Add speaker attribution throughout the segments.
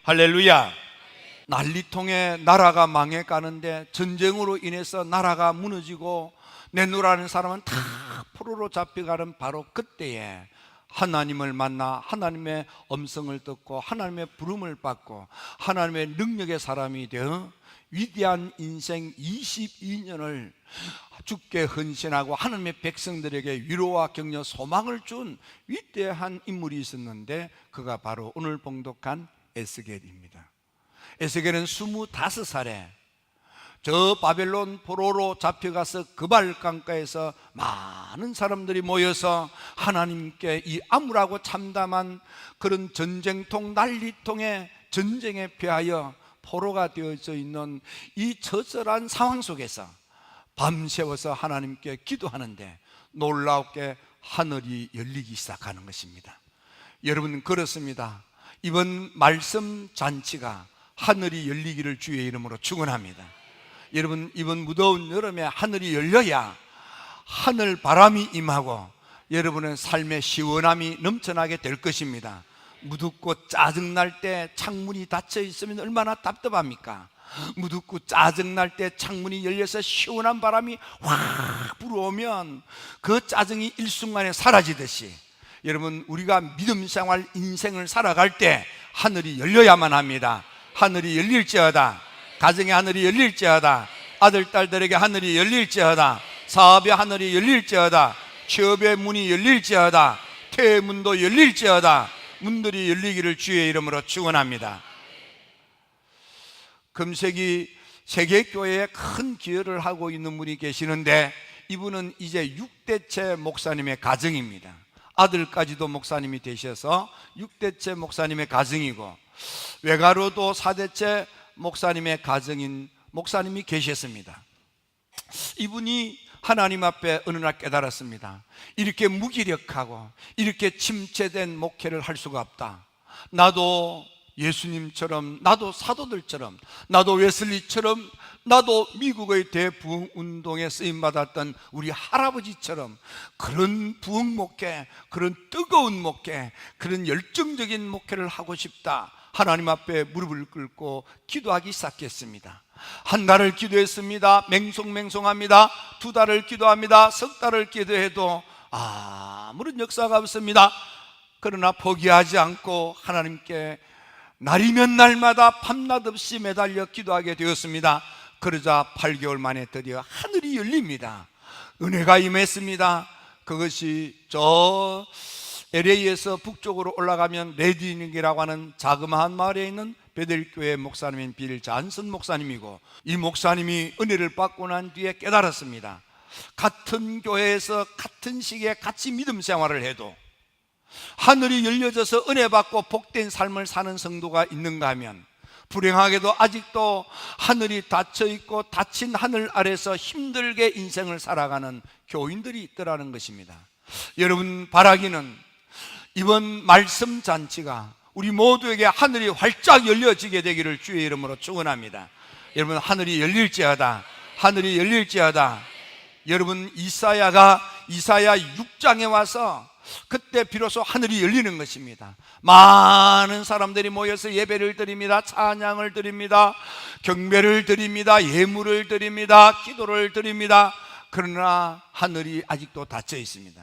Speaker 1: 할렐루야. 난리통에 나라가 망해가는데 전쟁으로 인해서 나라가 무너지고 내노라는 사람은 다 포로로 잡혀가는 바로 그때에 하나님을 만나 하나님의 음성을 듣고 하나님의 부름을 받고 하나님의 능력의 사람이 되어 위대한 인생 22년을 주께 헌신하고 하나님의 백성들에게 위로와 격려, 소망을 준 위대한 인물이 있었는데 그가 바로 오늘 봉독한 에스겔입니다. 에스겔은 25살에 저 바벨론 포로로 잡혀가서 그발 강가에서 많은 사람들이 모여서 하나님께 이 암울하고 참담한 그런 전쟁통 난리통의 전쟁에 피하여 포로가 되어져 있는 이 처절한 상황 속에서 밤새워서 하나님께 기도하는데 놀랍게 하늘이 열리기 시작하는 것입니다. 여러분, 그렇습니다. 이번 말씀 잔치가 하늘이 열리기를 주의 이름으로 축원합니다. 여러분, 이번 무더운 여름에 하늘이 열려야 하늘 바람이 임하고 여러분의 삶의 시원함이 넘쳐나게 될 것입니다. 무덥고 짜증날 때 창문이 닫혀 있으면 얼마나 답답합니까? 무덥고 짜증날 때 창문이 열려서 시원한 바람이 확 불어오면 그 짜증이 일순간에 사라지듯이 여러분, 우리가 믿음 생활 인생을 살아갈 때 하늘이 열려야만 합니다. 하늘이 열릴지어다. 가정의 하늘이 열릴지어다. 아들, 딸들에게 하늘이 열릴지어다. 사업의 하늘이 열릴지어다. 취업의 문이 열릴지어다. 퇴의 문도 열릴지어다. 문들이 열리기를 주의 이름으로 축원합니다. 금세기 세계교회에 큰 기여를 하고 있는 분이 계시는데 이분은 이제 6대째 목사님의 가정입니다. 아들까지도 목사님이 되셔서 6대째 목사님의 가정이고 외가로도 4대째 목사님의 가정인 목사님이 계셨습니다. 이분이 하나님 앞에 어느 날 깨달았습니다. 이렇게 무기력하고 이렇게 침체된 목회를 할 수가 없다. 나도 예수님처럼, 나도 사도들처럼, 나도 웨슬리처럼, 나도 미국의 대부흥 운동에 쓰임받았던 우리 할아버지처럼 그런 부흥 목회, 그런 뜨거운 목회, 그런 열정적인 목회를 하고 싶다. 하나님 앞에 무릎을 꿇고 기도하기 시작했습니다. 한 달을 기도했습니다. 맹송맹송합니다. 2달을 기도합니다. 3달을 기도해도 아무런 역사가 없습니다. 그러나 포기하지 않고 하나님께 날이면 날마다 밤낮 없이 매달려 기도하게 되었습니다. 그러자 8개월 만에 드디어 하늘이 열립니다. 은혜가 임했습니다. 그것이 저 LA에서 북쪽으로 올라가면 레디닝이라고 하는 자그마한 마을에 있는 베델교회 목사님인 빌 잔슨 목사님이고, 이 목사님이 은혜를 받고 난 뒤에 깨달았습니다. 같은 교회에서 같은 시기에 같이 믿음 생활을 해도 하늘이 열려져서 은혜 받고 복된 삶을 사는 성도가 있는가 하면 불행하게도 아직도 하늘이 닫혀 있고 닫힌 하늘 아래서 힘들게 인생을 살아가는 교인들이 있더라는 것입니다. 여러분, 바라기는 이번 말씀 잔치가 우리 모두에게 하늘이 활짝 열려지게 되기를 주의 이름으로 축원합니다. 여러분, 하늘이 열릴지어다. 하늘이 열릴지어다. 여러분, 이사야 6장에 와서 그때 비로소 하늘이 열리는 것입니다. 많은 사람들이 모여서 예배를 드립니다. 찬양을 드립니다. 경배를 드립니다. 예물을 드립니다. 기도를 드립니다. 그러나 하늘이 아직도 닫혀 있습니다.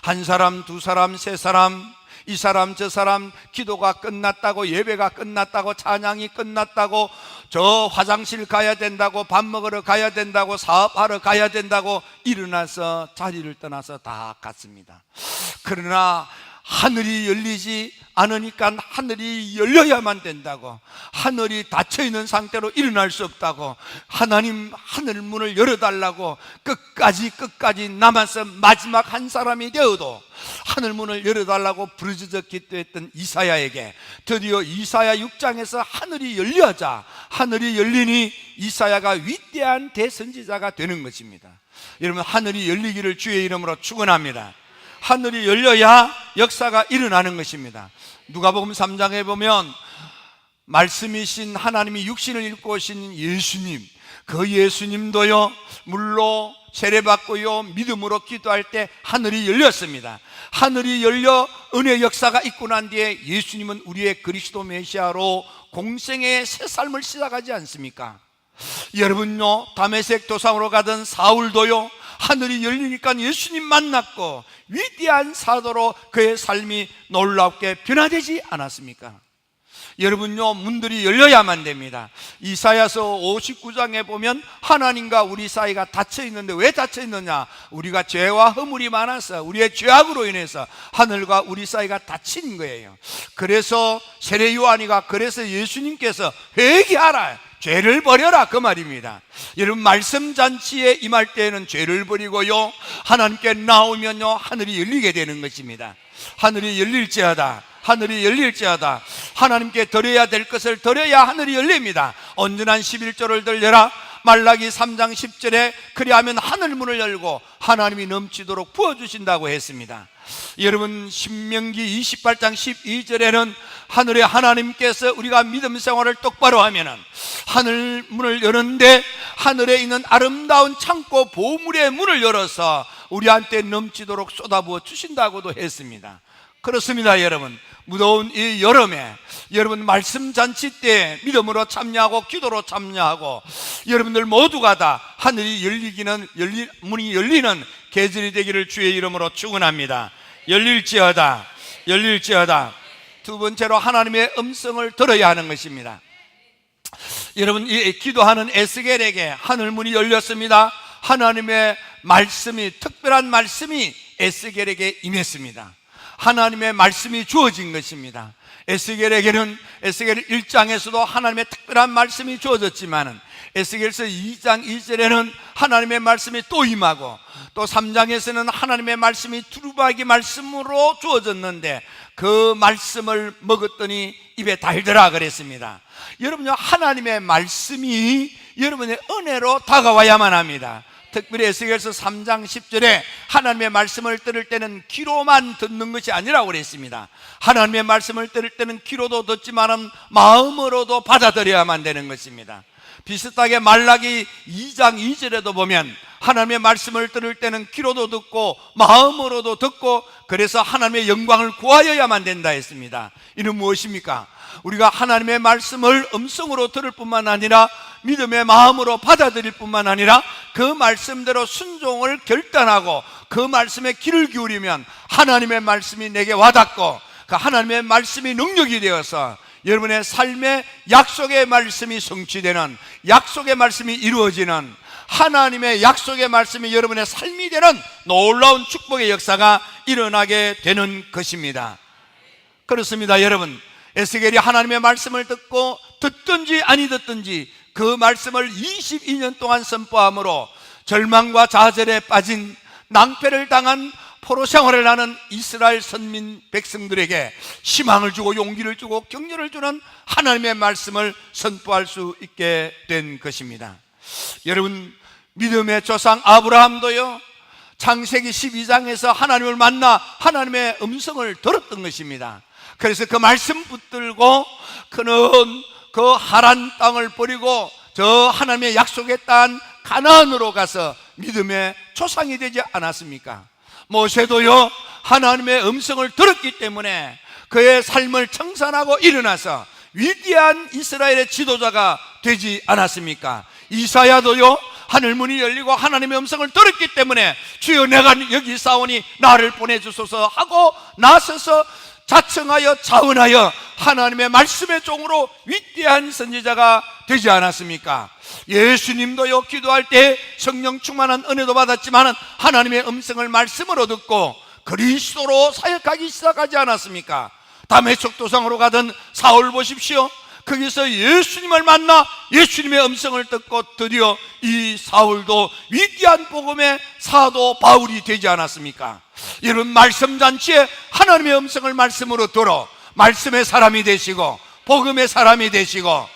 Speaker 1: 한 사람, 두 사람, 세 사람, 이 사람 저 사람 기도가 끝났다고, 예배가 끝났다고, 찬양이 끝났다고, 저 화장실 가야 된다고, 밥 먹으러 가야 된다고, 사업하러 가야 된다고 일어나서 자리를 떠나서 다 갔습니다. 그러나 하늘이 열리지 않으니까 하늘이 열려야만 된다고, 하늘이 닫혀있는 상태로 일어날 수 없다고, 하나님 하늘 문을 열어달라고 끝까지 남아서 마지막 한 사람이 되어도 하늘 문을 열어달라고 부르짖어 기도했던 이사야에게 드디어 이사야 6장에서 하늘이 열려자 하늘이 열리니 이사야가 위대한 대선지자가 되는 것입니다. 여러분, 하늘이 열리기를 주의 이름으로 축원합니다. 하늘이 열려야 역사가 일어나는 것입니다. 누가복음 3장에 보면 말씀이신 하나님이 육신을 입고 오신 예수님, 그 예수님도요 물로 세례받고요 믿음으로 기도할 때 하늘이 열렸습니다. 하늘이 열려 은혜 역사가 있고 난 뒤에 예수님은 우리의 그리스도 메시아로 공생의 새 삶을 시작하지 않습니까? 여러분요, 다메섹 도상으로 가던 사울도요, 하늘이 열리니까 예수님 만났고 위대한 사도로 그의 삶이 놀랍게 변화되지 않았습니까? 여러분요, 문들이 열려야만 됩니다. 이사야서 59장에 보면 하나님과 우리 사이가 닫혀 있는데 왜 닫혀 있느냐? 우리가 죄와 허물이 많아서, 우리의 죄악으로 인해서 하늘과 우리 사이가 닫힌 거예요. 그래서 세례 요한이가, 그래서 예수님께서 회개하라, 죄를 버려라, 그 말입니다. 여러분, 말씀 잔치에 임할 때에는 죄를 버리고요, 하나님께 나오면요, 하늘이 열리게 되는 것입니다. 하늘이 열릴지어다, 하늘이 열릴지어다. 하나님께 드려야 될 것을 드려야 하늘이 열립니다. 온전한 11조를 들려라. 말라기 3장 10절에 그리하면 하늘문을 열고 하나님이 넘치도록 부어주신다고 했습니다. 여러분, 신명기 28장 12절에는 하늘의 하나님께서 우리가 믿음 생활을 똑바로 하면은 하늘문을 여는데 하늘에 있는 아름다운 창고 보물의 문을 열어서 우리한테 넘치도록 쏟아부어 주신다고도 했습니다. 그렇습니다. 여러분, 무더운 이 여름에 여러분 말씀 잔치 때 믿음으로 참여하고 기도로 참여하고 여러분들 모두가 다 하늘이 문이 열리는 계절이 되기를 주의 이름으로 축원합니다. 열릴지어다, 열릴지어다. 두 번째로 하나님의 음성을 들어야 하는 것입니다. 여러분, 이 기도하는 에스겔에게 하늘문이 열렸습니다. 하나님의 말씀이, 특별한 말씀이 에스겔에게 임했습니다. 하나님의 말씀이 주어진 것입니다. 에스겔에게는 에스겔 1장에서도 하나님의 특별한 말씀이 주어졌지만 에스겔서 2장 2절에는 하나님의 말씀이 또 임하고 또 3장에서는 하나님의 말씀이 두루마기 말씀으로 주어졌는데 그 말씀을 먹었더니 입에 달더라 그랬습니다. 여러분요, 하나님의 말씀이 여러분의 은혜로 다가와야만 합니다. 특별히 에스겔서 3장 10절에 하나님의 말씀을 들을 때는 귀로만 듣는 것이 아니라고 그랬습니다. 하나님의 말씀을 들을 때는 귀로도 듣지만 마음으로도 받아들여야만 되는 것입니다. 비슷하게 말라기 2장 2절에도 보면 하나님의 말씀을 들을 때는 귀로도 듣고 마음으로도 듣고 그래서 하나님의 영광을 구하여야만 된다 했습니다. 이는 무엇입니까? 우리가 하나님의 말씀을 음성으로 들을 뿐만 아니라 믿음의 마음으로 받아들일 뿐만 아니라 그 말씀대로 순종을 결단하고 그 말씀에 귀를 기울이면 하나님의 말씀이 내게 와닿고 그 하나님의 말씀이 능력이 되어서 여러분의 삶의 약속의 말씀이 성취되는, 약속의 말씀이 이루어지는, 하나님의 약속의 말씀이 여러분의 삶이 되는 놀라운 축복의 역사가 일어나게 되는 것입니다. 그렇습니다. 여러분, 에스겔이 하나님의 말씀을 듣고 듣든지 아니 듣든지 그 말씀을 22년 동안 선포함으로 절망과 좌절에 빠진, 낭패를 당한 포로 생활을 하는 이스라엘 선민 백성들에게 희망을 주고 용기를 주고 격려를 주는 하나님의 말씀을 선포할 수 있게 된 것입니다. 여러분, 믿음의 조상 아브라함도요, 창세기 12장에서 하나님을 만나 하나님의 음성을 들었던 것입니다. 그래서 그 말씀 붙들고 그는 그 하란 땅을 버리고 저 하나님의 약속의 땅 가나안으로 가서 믿음의 조상이 되지 않았습니까? 모세도요, 하나님의 음성을 들었기 때문에 그의 삶을 청산하고 일어나서 위대한 이스라엘의 지도자가 되지 않았습니까? 이사야도요, 하늘문이 열리고 하나님의 음성을 들었기 때문에 주여 내가 여기 있사오니 나를 보내주소서 하고 나서서 자청하여 자언하여 하나님의 말씀의 종으로 위대한 선지자가 되지 않았습니까? 예수님도요, 기도할 때 성령 충만한 은혜도 받았지만 하나님의 음성을 말씀으로 듣고 그리스도로 사역하기 시작하지 않았습니까? 다메섹 도상으로 가던 사울 보십시오. 거기서 예수님을 만나 예수님의 음성을 듣고 드디어 이 사울도 위대한 복음의 사도 바울이 되지 않았습니까? 여러분, 말씀 잔치에 하나님의 음성을 말씀으로 들어 말씀의 사람이 되시고 복음의 사람이 되시고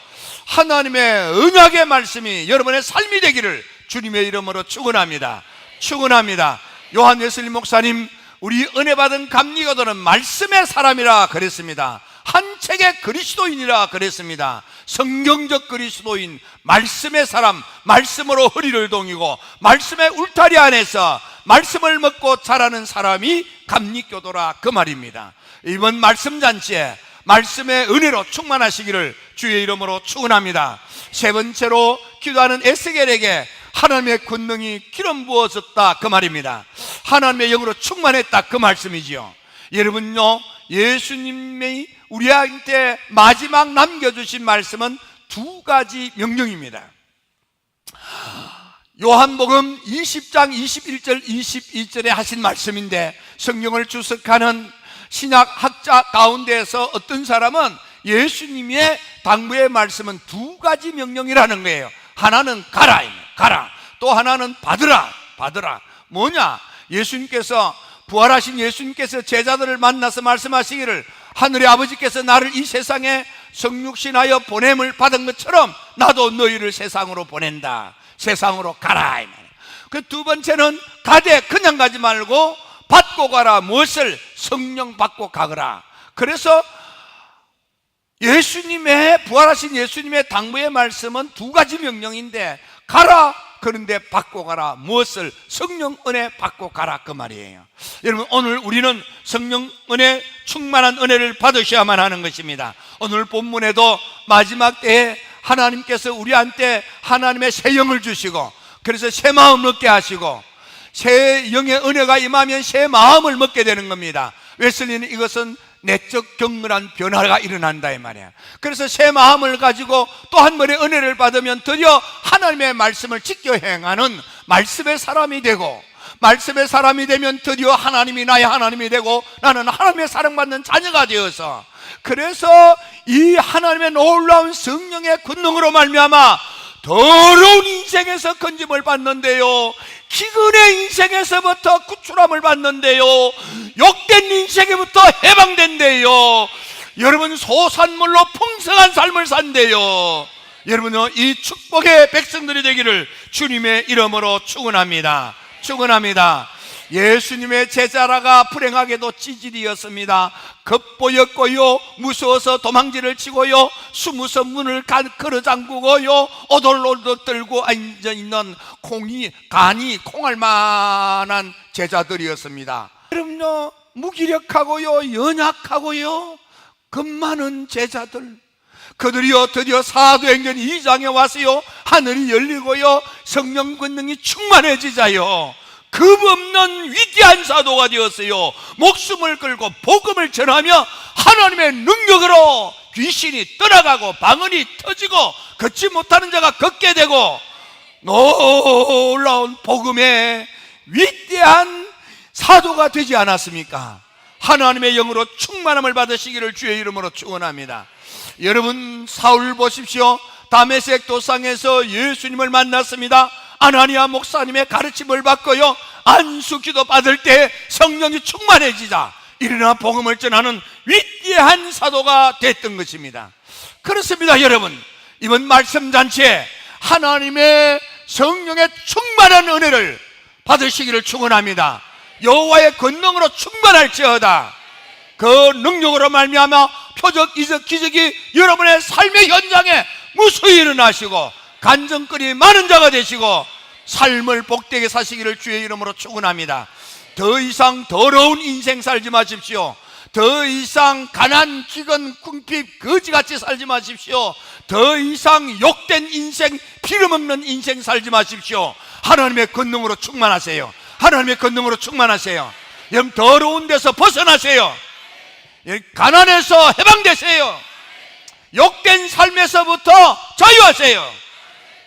Speaker 1: 하나님의 언약의 말씀이 여러분의 삶이 되기를 주님의 이름으로 축원합니다. 축원합니다. 요한 웨슬리 목사님, 우리 은혜 받은 감리교도는 말씀의 사람이라 그랬습니다. 한 책의 그리스도인이라 그랬습니다. 성경적 그리스도인, 말씀의 사람, 말씀으로 허리를 동이고 말씀의 울타리 안에서 말씀을 먹고 자라는 사람이 감리교도라 그 말입니다. 이번 말씀 잔치에 말씀의 은혜로 충만하시기를 주의 이름으로 축원합니다. 세 번째로 기도하는 에스겔에게 하나님의 권능이 기름 부어졌다 그 말입니다. 하나님의 영으로 충만했다 그 말씀이지요. 여러분요, 예수님이 우리한테 마지막 남겨주신 말씀은 두 가지 명령입니다. 요한복음 20장 21절 22절에 하신 말씀인데, 성경을 주석하는 신약 학자 가운데에서 어떤 사람은 예수님의 당부의 말씀은 두 가지 명령이라는 거예요. 하나는 가라, 가라. 또 하나는 받으라, 받으라. 뭐냐? 예수님께서, 부활하신 예수님께서 제자들을 만나서 말씀하시기를 하늘의 아버지께서 나를 이 세상에 성육신하여 보냄을 받은 것처럼 나도 너희를 세상으로 보낸다. 세상으로 가라. 그 두 번째는 가되 그냥 가지 말고 받고 가라. 무엇을? 성령 받고 가거라. 그래서 예수님의, 부활하신 예수님의 당부의 말씀은 두 가지 명령인데, 가라, 그런데 받고 가라. 무엇을? 성령 은혜 받고 가라 그 말이에요. 여러분, 오늘 우리는 성령 은혜, 충만한 은혜를 받으셔야만 하는 것입니다. 오늘 본문에도 마지막 때에 하나님께서 우리한테 하나님의 새 영을 주시고, 그래서 새 마음 먹게 하시고, 새 영의 은혜가 임하면 새 마음을 먹게 되는 겁니다. 웨슬리는 이것은 내적 경건한 변화가 일어난다 이 말이야. 그래서 새 마음을 가지고 또 한 번의 은혜를 받으면 드디어 하나님의 말씀을 지켜 행하는 말씀의 사람이 되고, 말씀의 사람이 되면 드디어 하나님이 나의 하나님이 되고 나는 하나님의 사랑받는 자녀가 되어서, 그래서 이 하나님의 놀라운 성령의 권능으로 말미암아 더러운 인생에서 건짐을 받는데요, 기근의 인생에서부터 구출함을 받는데요, 욕된 인생에부터 해방된대요. 여러분, 소산물로 풍성한 삶을 산대요. 여러분요, 이 축복의 백성들이 되기를 주님의 이름으로 축원합니다. 축원합니다. 예수님의 제자라가 불행하게도 찌질이었습니다. 급보였고요, 무서워서 도망지를 치고요, 숨어서 문을 걸어 잠그고요, 오돌오돌 들고 앉아있는 간이 콩할 만한 제자들이었습니다. 여러분요, 무기력하고요, 연약하고요, 겁 많은 제자들, 그들이요 드디어 사도행전 2장에 와서요 하늘이 열리고요 성령 권능이 충만해지자요 겁 없는 위대한 사도가 되었어요. 목숨을 걸고 복음을 전하며 하나님의 능력으로 귀신이 떠나가고 방언이 터지고 걷지 못하는 자가 걷게 되고, 놀라운 복음의 위대한 사도가 되지 않았습니까? 하나님의 영으로 충만함을 받으시기를 주의 이름으로 축원합니다. 여러분, 사울 보십시오. 다메섹 도상에서 예수님을 만났습니다. 아나니아 목사님의 가르침을 받고요, 안수기도 받을 때 성령이 충만해지자 일어나 복음을 전하는 위대한 사도가 됐던 것입니다. 그렇습니다. 여러분, 이번 말씀잔치에 하나님의 성령의 충만한 은혜를 받으시기를 축원합니다. 여호와의 권능으로 충만할지어다. 그 능력으로 말미암아 표적, 이적, 기적이 여러분의 삶의 현장에 무수히 일어나시고 간증거리 많은 자가 되시고 삶을 복되게 사시기를 주의 이름으로 축원합니다. 더 이상 더러운 인생 살지 마십시오. 더 이상 가난, 기근, 궁핍, 거지같이 살지 마십시오. 더 이상 욕된 인생, 피로먹는 인생 살지 마십시오. 하나님의 권능으로 충만하세요. 하나님의 권능으로 충만하세요. 여러분, 더러운 데서 벗어나세요. 가난에서 해방되세요. 욕된 삶에서부터 자유하세요.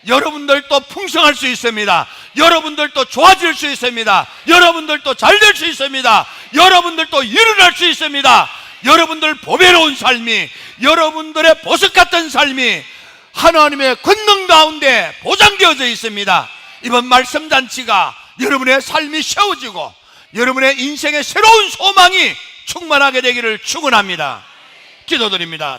Speaker 1: 여러분들도 풍성할 수 있습니다. 여러분들도 좋아질 수 있습니다. 여러분들도 잘 될 수 있습니다. 여러분들도 일어날 수 있습니다. 여러분들 보배로운 삶이, 여러분들의 보석 같은 삶이 하나님의 권능 가운데 보장되어져 있습니다. 이번 말씀잔치가 여러분의 삶이 세워지고 여러분의 인생의 새로운 소망이 충만하게 되기를 축원합니다. 기도드립니다.